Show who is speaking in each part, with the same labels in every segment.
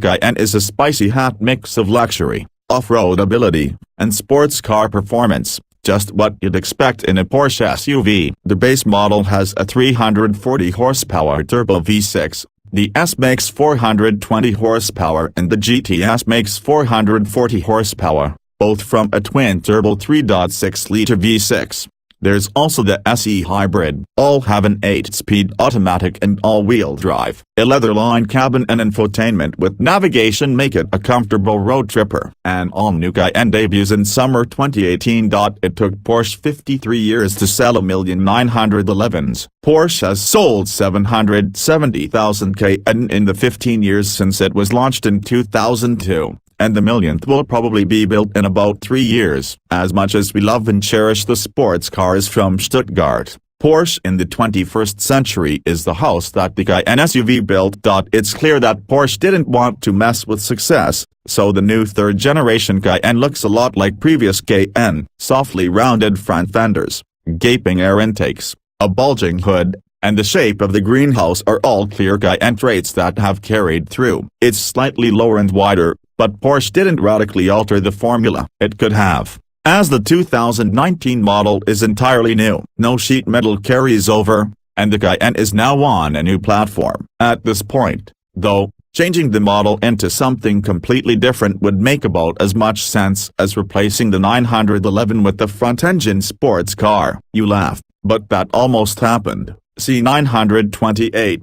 Speaker 1: Cayenne is a spicy hot mix of luxury, off-road ability, and sports car performance, just what you'd expect in a Porsche SUV. The base model has a 340 horsepower turbo V6, the S makes 420 horsepower and the GTS makes 440 horsepower, both from a twin-turbo 3.6-liter V6. There's also the SE Hybrid. All have an 8-speed automatic and all-wheel drive. A leather-lined cabin and infotainment with navigation make it a comfortable road tripper. An all-new Cayenne debuts in summer 2018. It took Porsche 53 years to sell 1,911,000. Porsche has sold 770,000 Cayenne in the 15 years since it was launched in 2002. And the millionth will probably be built in about 3 years. As much as we love and cherish the sports cars from Stuttgart, Porsche in the 21st century is the house that the Cayenne SUV built. It's clear that Porsche didn't want to mess with success, so the new third-generation Cayenne looks a lot like previous Cayenne. Softly rounded front fenders, gaping air intakes, a bulging hood, and the shape of the greenhouse are all clear Cayenne traits that have carried through. It's slightly lower and wider, but Porsche didn't radically alter the formula. It could have, as the 2019 model is entirely new. No sheet metal carries over, and the Cayenne is now on a new platform. At this point, though, changing the model into something completely different would make about as much sense as replacing the 911 with the front-engine sports car. You laugh, but that almost happened. See 928.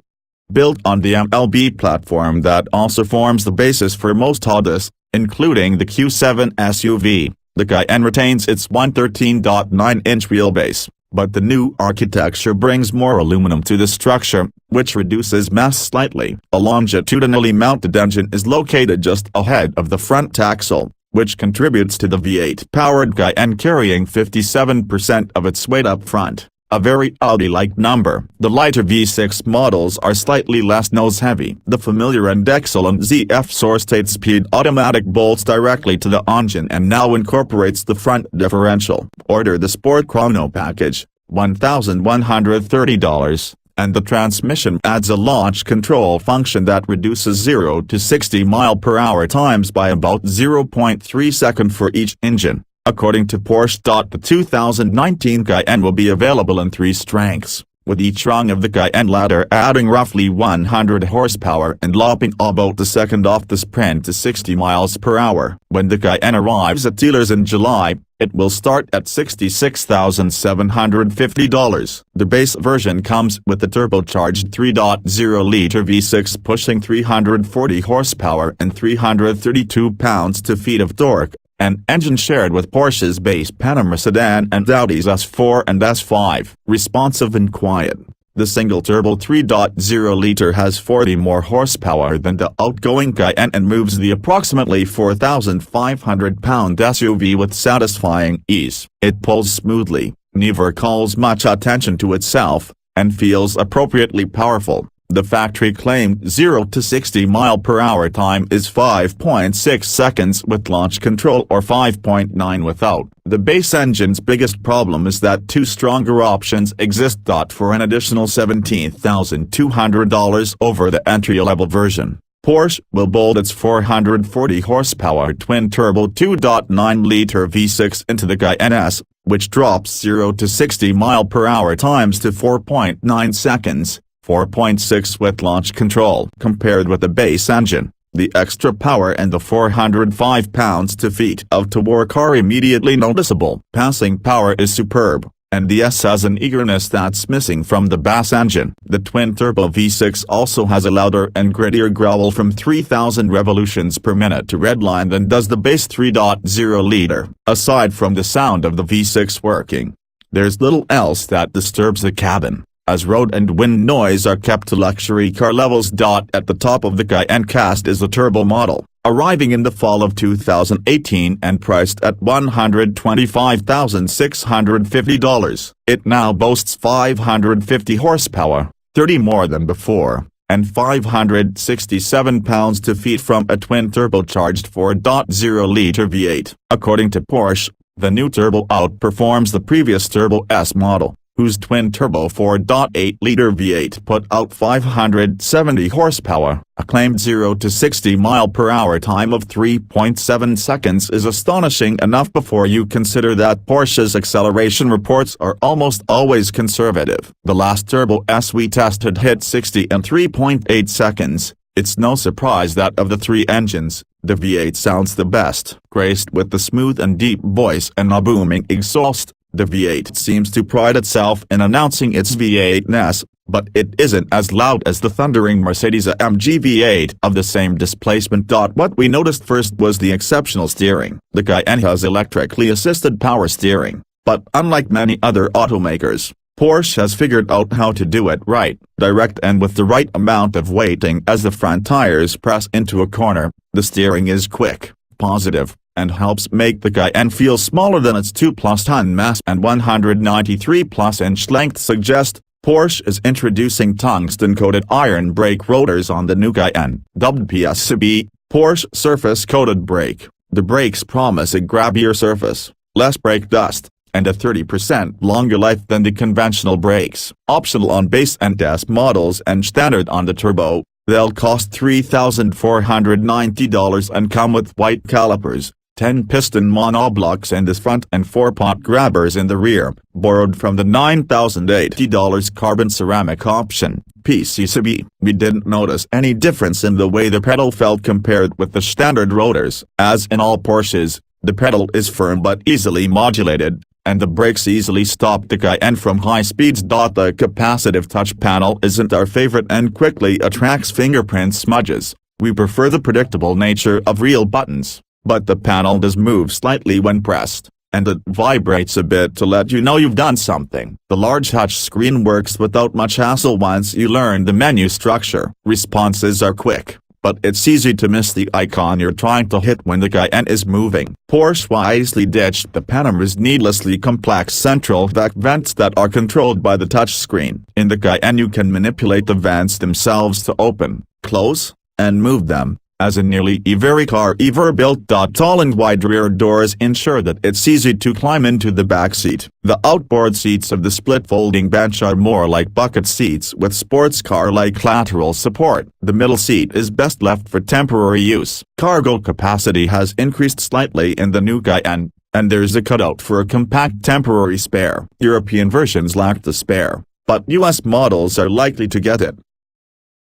Speaker 1: Built on the MLB platform that also forms the basis for most Audis, including the Q7 SUV, the Cayenne retains its 113.9-inch wheelbase, but the new architecture brings more aluminum to the structure, which reduces mass slightly. A longitudinally mounted engine is located just ahead of the front axle, which contributes to the V8-powered Cayenne carrying 57% of its weight up front. A very Audi-like number. The lighter V6 models are slightly less nose-heavy. The familiar and excellent ZF-sourced 8-speed automatic bolts directly to the engine and now incorporates the front differential. Order the Sport Chrono package, $1,130, and the transmission adds a launch control function that reduces 0 to 60 mph times by about 0.3 seconds for each engine. According to Porsche. The 2019 Cayenne will be available in 3 strengths, with each rung of the Cayenne ladder adding roughly 100 horsepower and lopping about a second off the sprint to 60 mph. When the Cayenne arrives at dealers in July, it will start at $66,750. The base version comes with a turbocharged 3.0-liter V6 pushing 340 horsepower and 332 pounds-feet of torque. An engine shared with Porsche's base Panamera sedan and Audi's S4 and S5. Responsive and quiet, the single-turbo 3.0-liter has 40 more horsepower than the outgoing Cayenne and moves the approximately 4,500-pound SUV with satisfying ease. It pulls smoothly, never calls much attention to itself, and feels appropriately powerful. The factory-claimed 0 to 60 mph time is 5.6 seconds with launch control or 5.9 without. The base engine's biggest problem is that 2 stronger options exist. For an additional $17,200 over the entry-level version, Porsche will bolt its 440 horsepower twin-turbo 2.9-liter V6 into the Cayenne S, which drops 0 to 60 mph times to 4.9 seconds. 4.6 with launch control. Compared with the base engine, the extra power and the 405 pounds-feet of torque are immediately noticeable. Passing power is superb, and the S has an eagerness that's missing from the base engine. The twin-turbo V6 also has a louder and grittier growl from 3,000 revolutions per minute to redline than does the base 3.0-liter. Aside from the sound of the V6 working, there's little else that disturbs the cabin, as road and wind noise are kept to luxury car levels. At the top of the Cayenne cast is the turbo model, arriving in the fall of 2018 and priced at $125,650. It now boasts 550 horsepower, 30 more than before, and 567 pounds-feet from a twin-turbocharged 4.0-liter V8. According to Porsche, the new turbo outperforms the previous Turbo S model, whose twin-turbo 4.8-liter V8 put out 570 horsepower. A claimed 0 to 60 mph time of 3.7 seconds is astonishing enough before you consider that Porsche's acceleration reports are almost always conservative. The last Turbo S we tested hit 60 in 3.8 seconds. It's no surprise that of the three engines, the V8 sounds the best. Graced with the smooth and deep voice and a booming exhaust, the V8 seems to pride itself in announcing its V8-ness, but it isn't as loud as the thundering Mercedes-AMG V8 of the same displacement. What we noticed first was the exceptional steering. The Cayenne has electrically assisted power steering, but unlike many other automakers, Porsche has figured out how to do it right, direct and with the right amount of weighting. As the front tires press into a corner, the steering is quick, positive, and helps make the Cayenne feel smaller than its 2-plus-ton mass and 193-plus-inch length suggest. Porsche is introducing tungsten-coated iron brake rotors on the new Cayenne, dubbed PSCB, Porsche Surface-Coated Brake. The brakes promise a grabbier surface, less brake dust, and a 30% longer life than the conventional brakes. Optional on base and S models and standard on the Turbo, they'll cost $3,490 and come with white calipers, 10-piston monoblocks in the front and 4-pot grabbers in the rear, borrowed from the $9,080 carbon ceramic option, PCCB. We didn't notice any difference in the way the pedal felt compared with the standard rotors. As in all Porsches, the pedal is firm but easily modulated, and the brakes easily stop the Cayenne from high speeds. The capacitive touch panel isn't our favorite and quickly attracts fingerprint smudges. We prefer the predictable nature of real buttons, but the panel does move slightly when pressed, and it vibrates a bit to let you know you've done something. The large touch screen works without much hassle once you learn the menu structure. Responses are quick, but it's easy to miss the icon you're trying to hit when the Cayenne is moving. Porsche wisely ditched the Panamera's needlessly complex central vac vents that are controlled by the touchscreen. In the Cayenne you can manipulate the vents themselves to open, close, and move them, as in nearly every car ever built. Tall and wide rear doors ensure that it's easy to climb into the back seat. The outboard seats of the split folding bench are more like bucket seats with sports car-like lateral support. The middle seat is best left for temporary use. Cargo capacity has increased slightly in the new Cayenne, and there's a cutout for a compact temporary spare. European versions lack the spare, but US models are likely to get it.